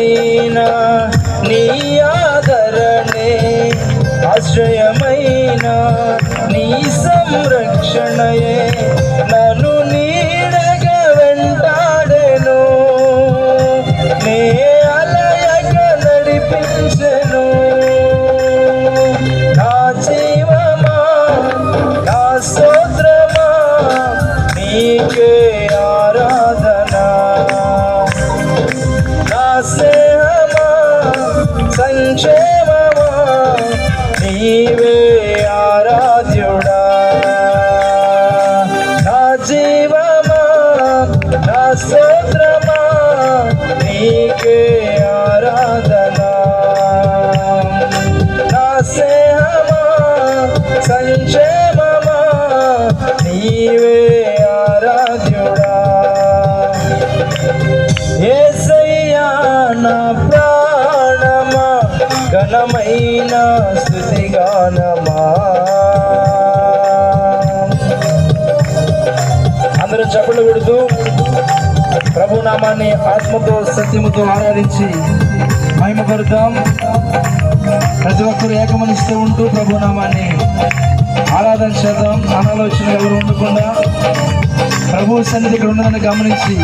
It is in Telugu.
ఆధారమైన నీ ఆదరణే, ఆశ్రయమైన నీ సంరక్షణయే నన్ను నీడగా వెంటాడెను, నే అలయగా నడిపించెను. నా జీవమా నా స్తోత్రమా నీకే ఆరాధన, నా స్నేహమా సంక్షేమమా నీవే ఆరాధ్యుడా. నా జీవమా నా స్తోత్రమా నీకే ఆరాధన, నా స్నేహమా సంక్షేమమా నీవే ఆరాధ్యుడా. యేసయ్యా నా ప్రాణమా ఘనమైన స్తుతిగానమా. అందరూ చప్పట్లు కొడుతూ ప్రభు నామాన్ని ఆత్మతో సత్యముతో ఆరాధించి మహిమపడతాం. ప్రతి ఒక్కరు ఏకమనిస్తూ ఉంటూ ప్రభు నామాన్ని ఆరాధన చేద్దాం. అనాలోచన ఎవరు ఉండకుండా ప్రభు సన్నిధి ఇక్కడ ఉన్నదని గమనించి